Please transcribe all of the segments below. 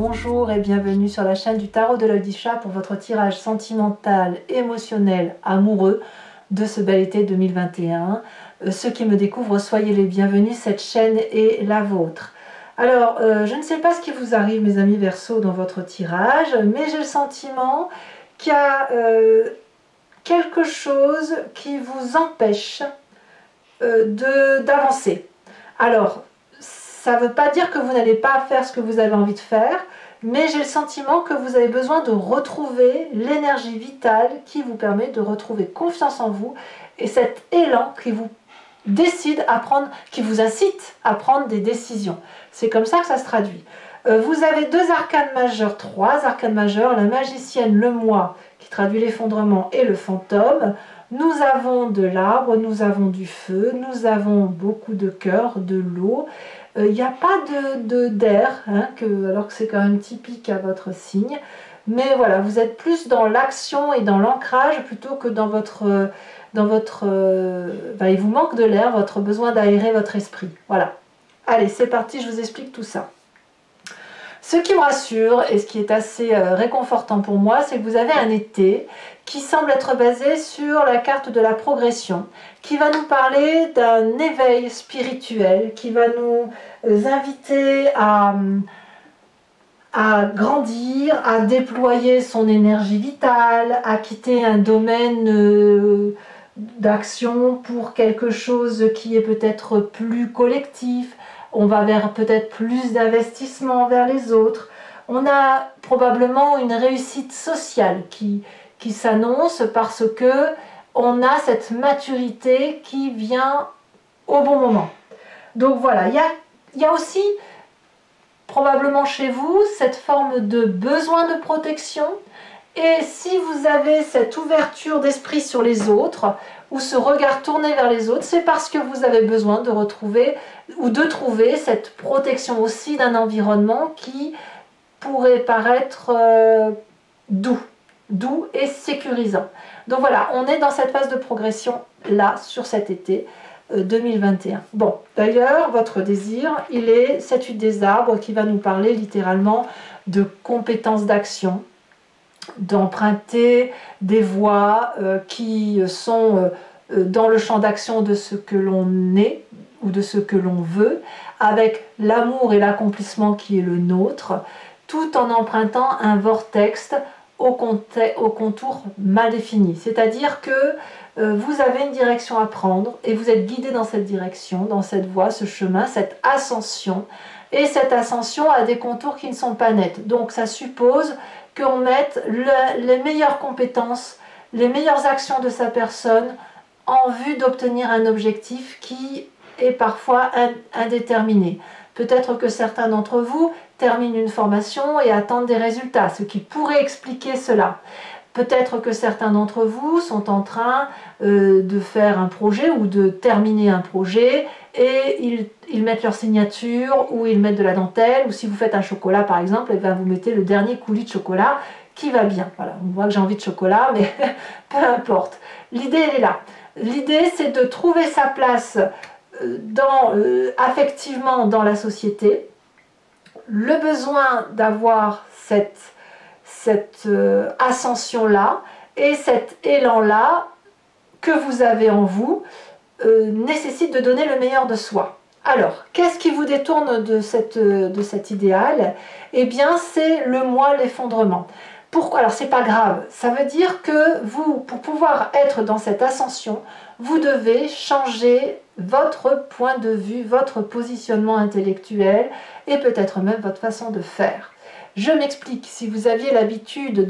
bonjour et bienvenue sur la chaîne du Tarot de l'Œil du Chat pour votre tirage sentimental, émotionnel, amoureux de ce bel été 2021. Ceux qui me découvrent, soyez les bienvenus, cette chaîne est la vôtre. Alors, je ne sais pas ce qui vous arrive mes amis Verseau dans votre tirage, mais j'ai le sentiment qu'il y a quelque chose qui vous empêche d'avancer. Alors, ça ne veut pas dire que vous n'allez pas faire ce que vous avez envie de faire, mais j'ai le sentiment que vous avez besoin de retrouver l'énergie vitale qui vous permet de retrouver confiance en vous et cet élan qui vous décide à prendre, qui vous incite à prendre des décisions. C'est comme ça que ça se traduit. Vous avez deux arcanes majeures, trois arcanes majeures, la magicienne, le moi, qui traduit l'effondrement, et le fantôme. Nous avons de l'arbre, nous avons du feu, nous avons beaucoup de cœur, de l'eau. Il n'y a pas d'air, alors que c'est quand même typique à votre signe. Mais voilà, vous êtes plus dans l'action et dans l'ancrage plutôt que dans votre... il vous manque de l'air, votre besoin d'aérer votre esprit. Voilà. Allez, c'est parti, je vous explique tout ça. Ce qui me rassure et ce qui est assez réconfortant pour moi, c'est que vous avez un été qui semble être basé sur la carte de la progression, qui va nous parler d'un éveil spirituel, qui va nous inviter à grandir, à déployer son énergie vitale, à quitter un domaine d'action pour quelque chose qui est peut-être plus collectif. On va vers peut-être plus d'investissement vers les autres. On a probablement une réussite sociale qui s'annonce parce que on a cette maturité qui vient au bon moment. Donc voilà, il y a aussi probablement chez vous cette forme de besoin de protection. Et si vous avez cette ouverture d'esprit sur les autres, ou ce regard tourné vers les autres, c'est parce que vous avez besoin de retrouver ou de trouver cette protection aussi d'un environnement qui pourrait paraître doux et sécurisant. Donc voilà, on est dans cette phase de progression là, sur cet été 2021. Bon, d'ailleurs, votre désir, il est cette huile des arbres qui va nous parler littéralement de compétences d'action, d'emprunter des voies qui sont dans le champ d'action de ce que l'on est ou de ce que l'on veut, avec l'amour et l'accomplissement qui est le nôtre, tout en empruntant un vortex au contour mal défini. C'est-à-dire que vous avez une direction à prendre et vous êtes guidé dans cette direction, dans cette voie, ce chemin, cette ascension. Et cette ascension a des contours qui ne sont pas nets. Donc ça suppose qu'on mette les meilleures compétences, les meilleures actions de sa personne en vue d'obtenir un objectif qui est parfois indéterminé. Peut-être que certains d'entre vous terminent une formation et attendent des résultats, ce qui pourrait expliquer cela. Peut-être que certains d'entre vous sont en train de faire un projet ou de terminer un projet et ils mettent leur signature ou ils mettent de la dentelle, ou si vous faites un chocolat par exemple, et bien vous mettez le dernier coulis de chocolat qui va bien. Voilà, on voit que j'ai envie de chocolat, mais peu importe. L'idée elle est là. L'idée c'est de trouver sa place affectivement dans la société, le besoin d'avoir cette ascension-là et cet élan-là que vous avez en vous nécessite de donner le meilleur de soi. Alors, qu'est-ce qui vous détourne de cet idéal? Eh bien, c'est le moi, l'effondrement. Pourquoi? Alors, c'est pas grave. Ça veut dire que vous, pour pouvoir être dans cette ascension, vous devez changer votre point de vue, votre positionnement intellectuel et peut-être même votre façon de faire. Je m'explique, si vous aviez l'habitude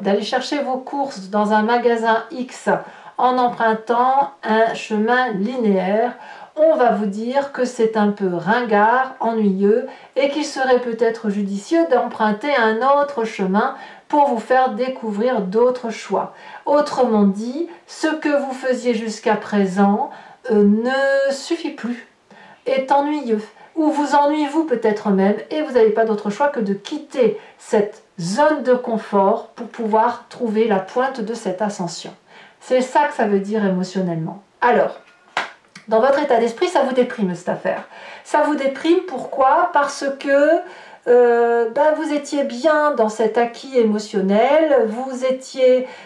d'aller chercher vos courses dans un magasin X en empruntant un chemin linéaire, on va vous dire que c'est un peu ringard, ennuyeux et qu'il serait peut-être judicieux d'emprunter un autre chemin pour vous faire découvrir d'autres choix. Autrement dit, ce que vous faisiez jusqu'à présent ne suffit plus, est ennuyeux, ou vous ennuyez-vous peut-être même, et vous n'avez pas d'autre choix que de quitter cette zone de confort pour pouvoir trouver la pointe de cette ascension. C'est ça que ça veut dire émotionnellement. Alors, dans votre état d'esprit, ça vous déprime cette affaire. Ça vous déprime, pourquoi? Parce que vous étiez bien dans cet acquis émotionnel,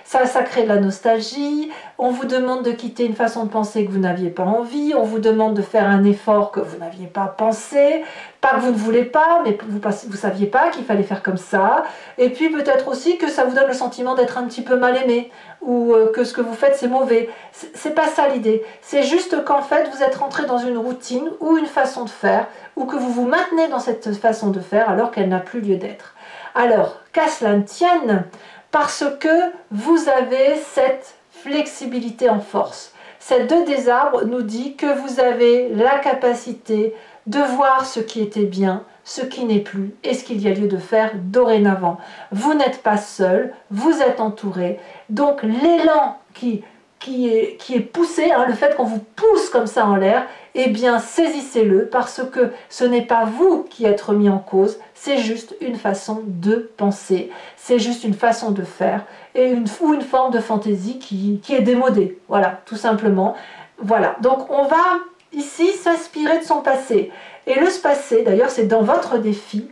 ça crée de la nostalgie, on vous demande de quitter une façon de penser que vous n'aviez pas envie, on vous demande de faire un effort que vous n'aviez pas pensé, pas que vous ne voulez pas, mais vous ne saviez pas qu'il fallait faire comme ça, et puis peut-être aussi que ça vous donne le sentiment d'être un petit peu mal aimé, ou que ce que vous faites c'est mauvais. C'est pas ça l'idée, c'est juste qu'en fait vous êtes rentré dans une routine ou une façon de faire, ou que vous vous maintenez dans cette façon de faire alors qu'elle n'a plus lieu d'être. Alors, qu'à cela ne tienne, parce que vous avez cette flexibilité en force. Cette 2 des arbres nous dit que vous avez la capacité de voir ce qui était bien, ce qui n'est plus et ce qu'il y a lieu de faire dorénavant. Vous n'êtes pas seul, vous êtes entouré. Donc l'élan qui est poussé, le fait qu'on vous pousse comme ça en l'air, eh bien saisissez-le parce que ce n'est pas vous qui êtes remis en cause, c'est juste une façon de penser, c'est juste une façon de faire et ou une forme de fantaisie qui est démodée, voilà, tout simplement. Voilà, donc on va ici s'inspirer de son passé. Et le passé, d'ailleurs c'est dans votre défi,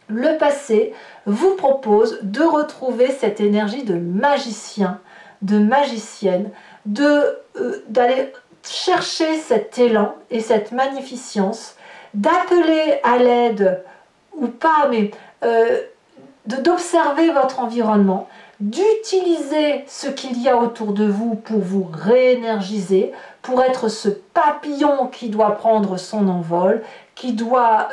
le passé vous propose de retrouver cette énergie de magicien, de magicienne, d'aller chercher cet élan et cette magnificence, d'appeler à l'aide, ou pas, mais d'observer votre environnement, d'utiliser ce qu'il y a autour de vous pour vous réénergiser, pour être ce papillon qui doit prendre son envol, qui doit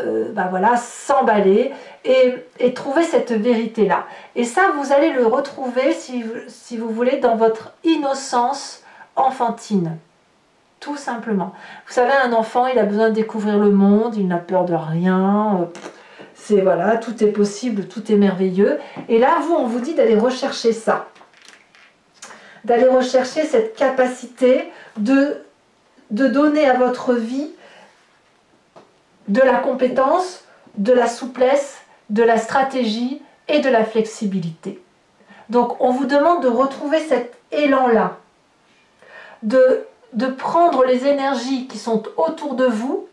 s'emballer et trouver cette vérité-là. Et ça, vous allez le retrouver, si vous voulez, dans votre innocence enfantine. Tout simplement. Vous savez, un enfant, il a besoin de découvrir le monde, il n'a peur de rien. Voilà, tout est possible, tout est merveilleux. Et là, on vous dit d'aller rechercher ça. D'aller rechercher cette capacité de donner à votre vie de la compétence, de la souplesse, de la stratégie et de la flexibilité. Donc, on vous demande de retrouver cet élan-là, de prendre les énergies qui sont autour de vous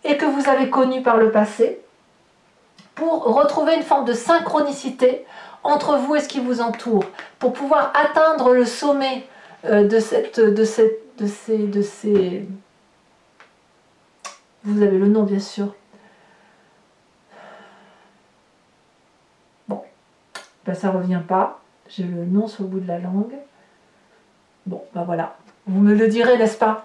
et que vous avez connues par le passé, pour retrouver une forme de synchronicité entre vous et ce qui vous entoure, pour pouvoir atteindre le sommet de ces... Vous avez le nom, bien sûr. Bon, ça ne revient pas. J'ai le nom sur le bout de la langue. Bon, voilà. Vous me le direz, n'est-ce pas?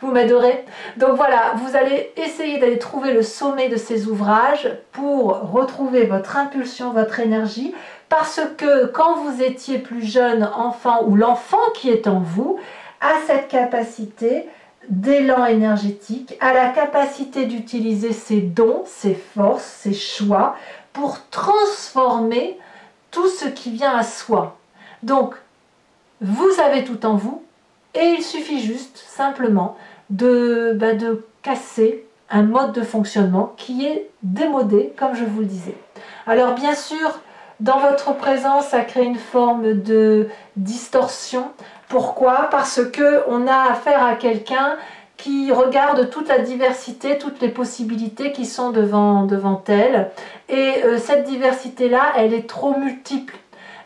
Vous m'aiderez. Donc voilà, vous allez essayer d'aller trouver le sommet de ces ouvrages pour retrouver votre impulsion, votre énergie, parce que quand vous étiez plus jeune enfant, ou l'enfant qui est en vous, a cette capacité d'élan énergétique, a la capacité d'utiliser ses dons, ses forces, ses choix, pour transformer tout ce qui vient à soi. Donc, vous avez tout en vous, et il suffit juste, simplement, de casser un mode de fonctionnement qui est démodé, comme je vous le disais. Alors bien sûr, dans votre présence, ça crée une forme de distorsion. Pourquoi? Parce qu'on a affaire à quelqu'un qui regarde toute la diversité, toutes les possibilités qui sont devant elle. Et cette diversité-là, elle est trop multiple.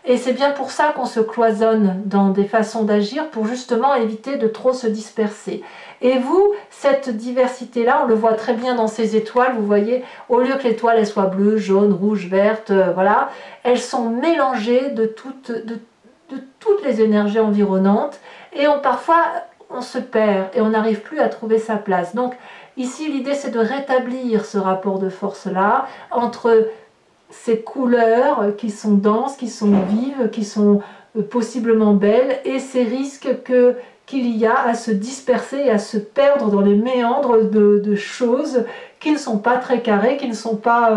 Et c'est bien pour ça qu'on se cloisonne dans des façons d'agir, pour justement éviter de trop se disperser. Et vous, cette diversité-là, on le voit très bien dans ces étoiles, vous voyez, au lieu que l'étoile elle soit bleue, jaune, rouge, verte, voilà, elles sont mélangées de toutes les énergies environnantes, et parfois on se perd et on n'arrive plus à trouver sa place. Donc ici, l'idée c'est de rétablir ce rapport de force-là, entre ces couleurs qui sont denses, qui sont vives, qui sont possiblement belles, et ces risques qu'il y a à se disperser et à se perdre dans les méandres de choses qui ne sont pas très carrées, qui ne sont pas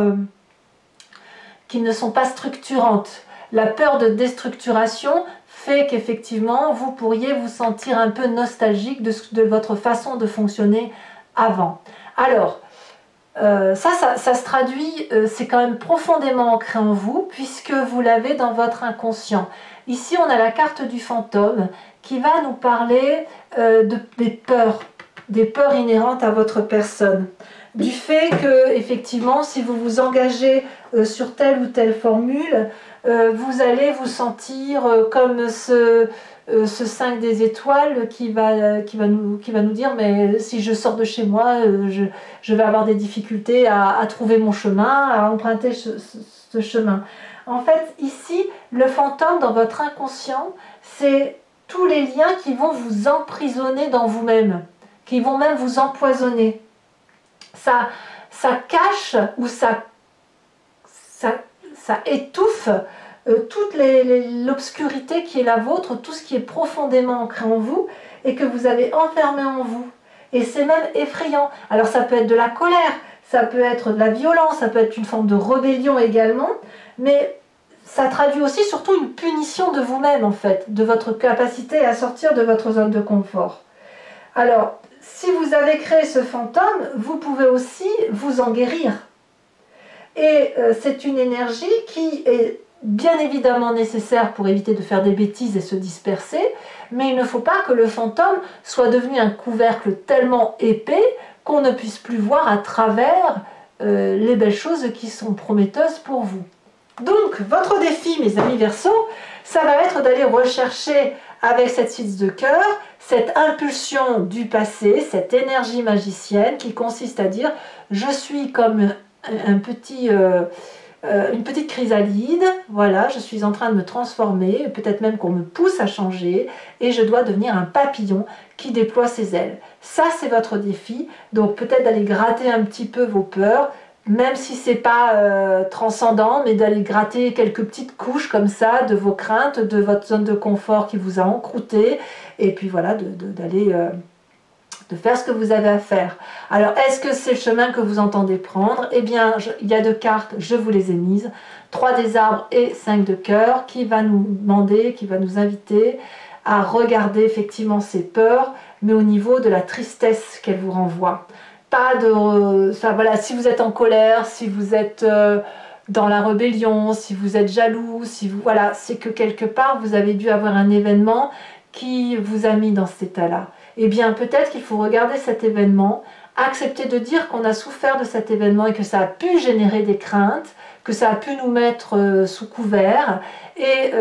structurantes. La peur de déstructuration fait qu'effectivement vous pourriez vous sentir un peu nostalgique de votre façon de fonctionner avant. Alors, ça se traduit, c'est quand même profondément ancré en vous, puisque vous l'avez dans votre inconscient. Ici, on a la carte du fantôme qui va nous parler des peurs inhérentes à votre personne. du fait que, effectivement, si vous vous engagez sur telle ou telle formule, vous allez vous sentir comme ce 5 des étoiles qui va nous dire mais si je sors de chez moi, je vais avoir des difficultés à trouver mon chemin, à emprunter ce chemin. En fait, ici, le fantôme dans votre inconscient, c'est tous les liens qui vont vous emprisonner dans vous-même, qui vont même vous empoisonner. Ça cache ou ça étouffe toute l'obscurité qui est la vôtre, tout ce qui est profondément ancré en vous et que vous avez enfermé en vous. Et c'est même effrayant. Alors ça peut être de la colère, ça peut être de la violence, ça peut être une forme de rébellion également, mais ça traduit aussi surtout une punition de vous-même en fait, de votre capacité à sortir de votre zone de confort. Alors, si vous avez créé ce fantôme, vous pouvez aussi vous en guérir. Et c'est une énergie qui est bien évidemment nécessaire pour éviter de faire des bêtises et se disperser, mais il ne faut pas que le fantôme soit devenu un couvercle tellement épais qu'on ne puisse plus voir à travers les belles choses qui sont prometteuses pour vous. Donc, votre défi, mes amis Verseaux, ça va être d'aller rechercher avec cette 6 de cœur, cette impulsion du passé, cette énergie magicienne qui consiste à dire « je suis comme une petite chrysalide, voilà, je suis en train de me transformer, peut-être même qu'on me pousse à changer, et je dois devenir un papillon qui déploie ses ailes. » Ça, c'est votre défi, donc peut-être d'aller gratter un petit peu vos peurs, même si c'est pas transcendant, mais d'aller gratter quelques petites couches comme ça de vos craintes, de votre zone de confort qui vous a encrouté, et puis voilà, d'aller de faire ce que vous avez à faire. Alors, est-ce que c'est le chemin que vous entendez prendre? Eh bien, il y a 2 cartes, je vous les ai mises, 3 des arbres et 5 de cœur, qui va nous demander, qui va nous inviter à regarder effectivement ces peurs, mais au niveau de la tristesse qu'elles vous renvoient. Pas de ça, voilà, si vous êtes en colère, si vous êtes dans la rébellion, si vous êtes jaloux, si vous, voilà, c'est que quelque part vous avez dû avoir un événement qui vous a mis dans cet état-là. Eh bien, peut-être qu'il faut regarder cet événement, accepter de dire qu'on a souffert de cet événement et que ça a pu générer des craintes, que ça a pu nous mettre sous couvert. Et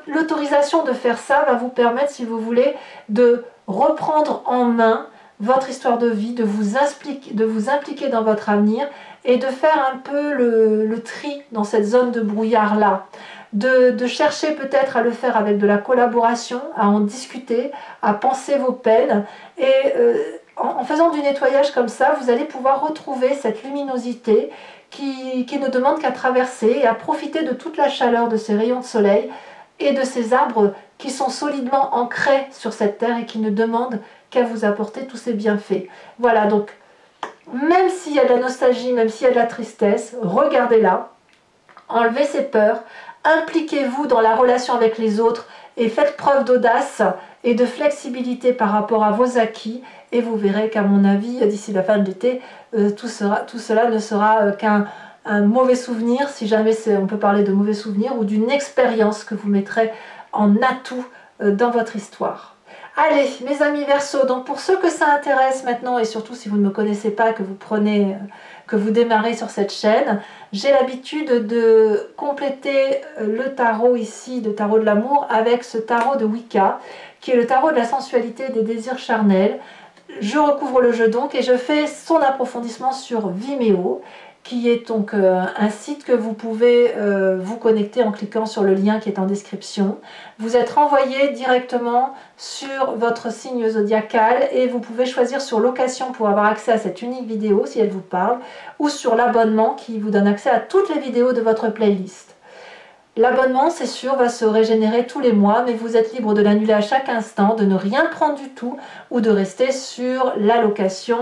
l'autorisation de faire ça va vous permettre, si vous voulez, de reprendre en main votre histoire de vie, de vous impliquer dans votre avenir et de faire un peu le tri dans cette zone de brouillard-là. De chercher peut-être à le faire avec de la collaboration, à en discuter, à penser vos peines. Et en faisant du nettoyage comme ça, vous allez pouvoir retrouver cette luminosité qui ne demande qu'à traverser et à profiter de toute la chaleur de ces rayons de soleil et de ces arbres qui sont solidement ancrés sur cette terre et qui ne demandent qu'à vous apporter tous ces bienfaits. Voilà, donc même s'il y a de la nostalgie, même s'il y a de la tristesse, regardez-la, enlevez ces peurs, impliquez-vous dans la relation avec les autres et faites preuve d'audace et de flexibilité par rapport à vos acquis et vous verrez qu'à mon avis, d'ici la fin de l'été, tout cela ne sera qu'un mauvais souvenir, si jamais on peut parler de mauvais souvenir, ou d'une expérience que vous mettrez en atout dans votre histoire. Allez, mes amis Verseaux, donc pour ceux que ça intéresse maintenant, et surtout si vous ne me connaissez pas, que vous démarrez sur cette chaîne, j'ai l'habitude de compléter le tarot ici, le tarot de l'amour, avec ce tarot de Wicca, qui est le tarot de la sensualité et des désirs charnels. Je recouvre le jeu donc et je fais son approfondissement sur Vimeo, qui est donc un site que vous pouvez vous connecter en cliquant sur le lien qui est en description. Vous êtes renvoyé directement sur votre signe zodiacal et vous pouvez choisir sur location pour avoir accès à cette unique vidéo si elle vous parle, ou sur l'abonnement qui vous donne accès à toutes les vidéos de votre playlist. L'abonnement, c'est sûr, va se régénérer tous les mois, mais vous êtes libre de l'annuler à chaque instant, de ne rien prendre du tout ou de rester sur la location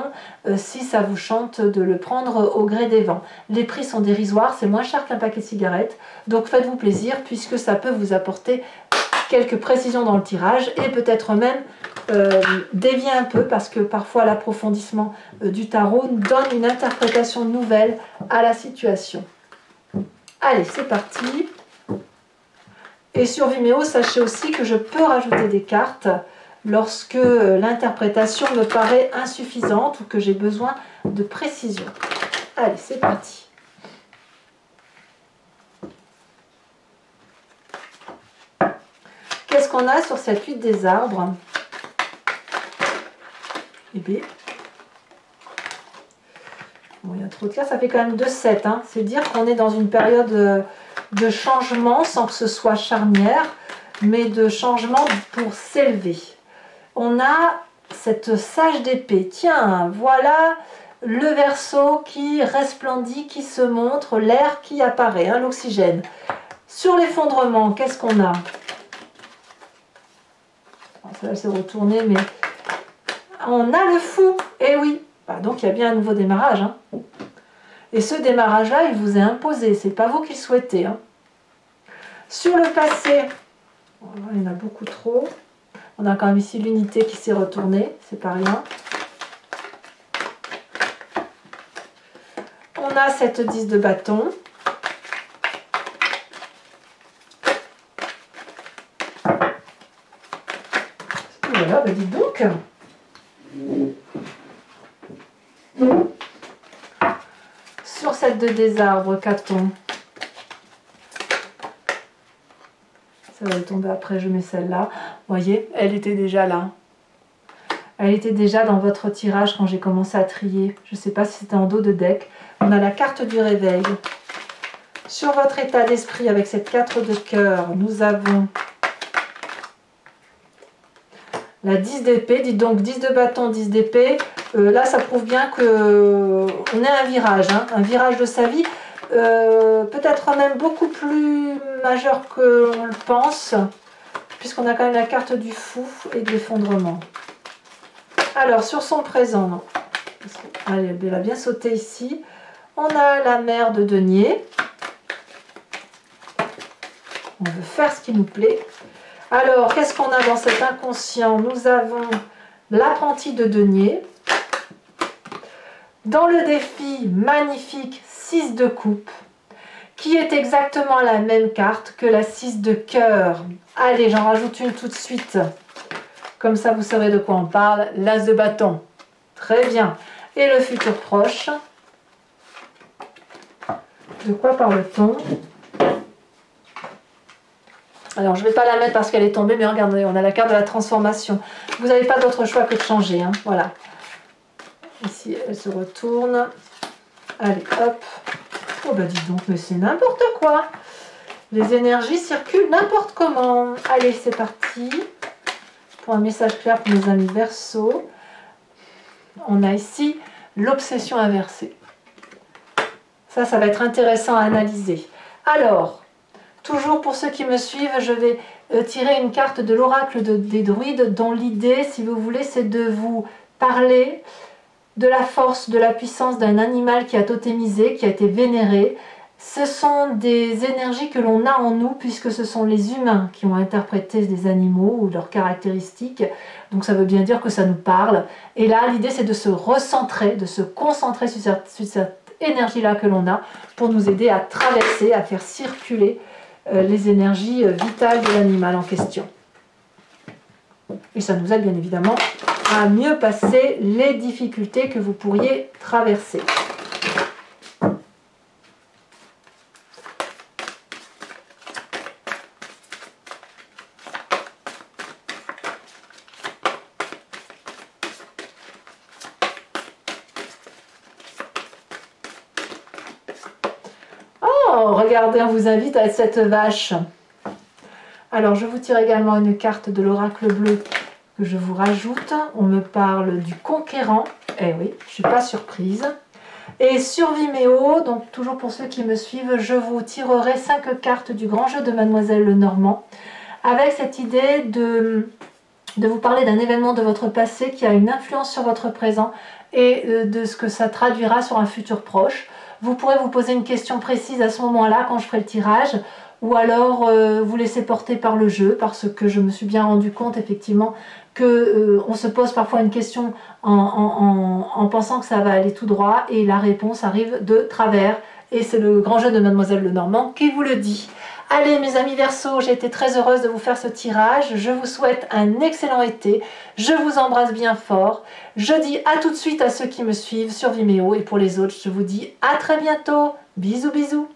si ça vous chante de le prendre au gré des vents. Les prix sont dérisoires, c'est moins cher qu'un paquet de cigarettes, donc faites-vous plaisir puisque ça peut vous apporter quelques précisions dans le tirage et peut-être même dévier un peu parce que parfois l'approfondissement du tarot donne une interprétation nouvelle à la situation. Allez, c'est parti! Et sur Vimeo, sachez aussi que je peux rajouter des cartes, lorsque l'interprétation me paraît insuffisante ou que j'ai besoin de précision. Allez, c'est parti. Qu'est-ce qu'on a sur cette huile des arbres? Eh bien, bon, il y a trop de cartes, ça fait quand même 2-7. Hein. C'est dire qu'on est dans une période de changement sans que ce soit charnière, mais de changement pour s'élever. On a cette sage d'épée. Tiens, voilà le Verseau qui resplendit, qui se montre, l'air qui apparaît, hein, l'oxygène. Sur l'effondrement, qu'est-ce qu'on a? Ça va se retourner, mais on a le Fou. Eh oui, bah, donc il y a bien un nouveau démarrage. Hein. Et ce démarrage-là, il vous est imposé. C'est pas vous qui le souhaitez. Hein. Sur le passé, il y en a beaucoup trop. On a quand même ici l'unité qui s'est retournée, c'est pas rien. On a cette 10 de bâton. Voilà, bah dites donc. Sur cette 2 des arbres, qu'a-t-on? Ça va tomber après, je mets celle-là. Vous voyez, elle était déjà là. Elle était déjà dans votre tirage quand j'ai commencé à trier. Je ne sais pas si c'était en dos de deck. On a la carte du réveil. Sur votre état d'esprit, avec cette 4 de cœur, nous avons la 10 d'épée. Dites donc 10 de bâton, 10 d'épée. Là, ça prouve bien qu'on est à un virage. Hein, un virage de sa vie. Peut-être même beaucoup plus majeur que l'on le pense, puisqu'on a quand même la carte du Fou et de l'effondrement. Alors, sur son présent, non. Allez, elle va bien sauter ici. On a la mère de denier. On veut faire ce qui nous plaît. Alors, qu'est-ce qu'on a dans cet inconscient? Nous avons l'apprenti de denier. Dans le défi magnifique 6 de coupe, qui est exactement la même carte que la 6 de cœur. Allez, j'en rajoute une tout de suite. Comme ça, vous saurez de quoi on parle. L'as de bâton. Très bien. Et le futur proche. De quoi parle-t-on? Alors, je ne vais pas la mettre parce qu'elle est tombée, mais regardez, on a la carte de la transformation. Vous n'avez pas d'autre choix que de changer. Hein. Voilà. Ici, elle se retourne. Allez, hop. Oh, bah dis donc, mais c'est n'importe quoi. Les énergies circulent n'importe comment. Allez, c'est parti. Pour un message clair pour mes amis Verseau. On a ici l'obsession inversée. Ça va être intéressant à analyser. Alors, toujours pour ceux qui me suivent, je vais tirer une carte de l'oracle des druides, dont l'idée, si vous voulez, c'est de vous parler de la force, de la puissance d'un animal qui a totémisé, qui a été vénéré. Ce sont des énergies que l'on a en nous, puisque ce sont les humains qui ont interprété des animaux ou leurs caractéristiques. Donc ça veut bien dire que ça nous parle. Et là, l'idée, c'est de se recentrer, de se concentrer sur cette énergie-là que l'on a, pour nous aider à traverser, à faire circuler les énergies vitales de l'animal en question. Et ça nous aide bien évidemment à mieux passer les difficultés que vous pourriez traverser. Oh, regardez, on vous invite à cette vache. Alors, je vous tire également une carte de l'oracle bleu que je vous rajoute. On me parle du conquérant. Eh oui, je ne suis pas surprise. Et sur Vimeo, donc toujours pour ceux qui me suivent, je vous tirerai 5 cartes du grand jeu de Mademoiselle Lenormand, avec cette idée de vous parler d'un événement de votre passé qui a une influence sur votre présent et de ce que ça traduira sur un futur proche. Vous pourrez vous poser une question précise à ce moment-là quand je ferai le tirage, ou alors vous laisser porter par le jeu, parce que je me suis bien rendu compte effectivement que on se pose parfois une question en pensant que ça va aller tout droit, et la réponse arrive de travers, et c'est le grand jeu de Mademoiselle Lenormand qui vous le dit. Allez mes amis Verseaux, j'ai été très heureuse de vous faire ce tirage. Je vous souhaite un excellent été. Je vous embrasse bien fort. Je dis à tout de suite à ceux qui me suivent sur Vimeo et pour les autres, je vous dis à très bientôt. Bisous bisous.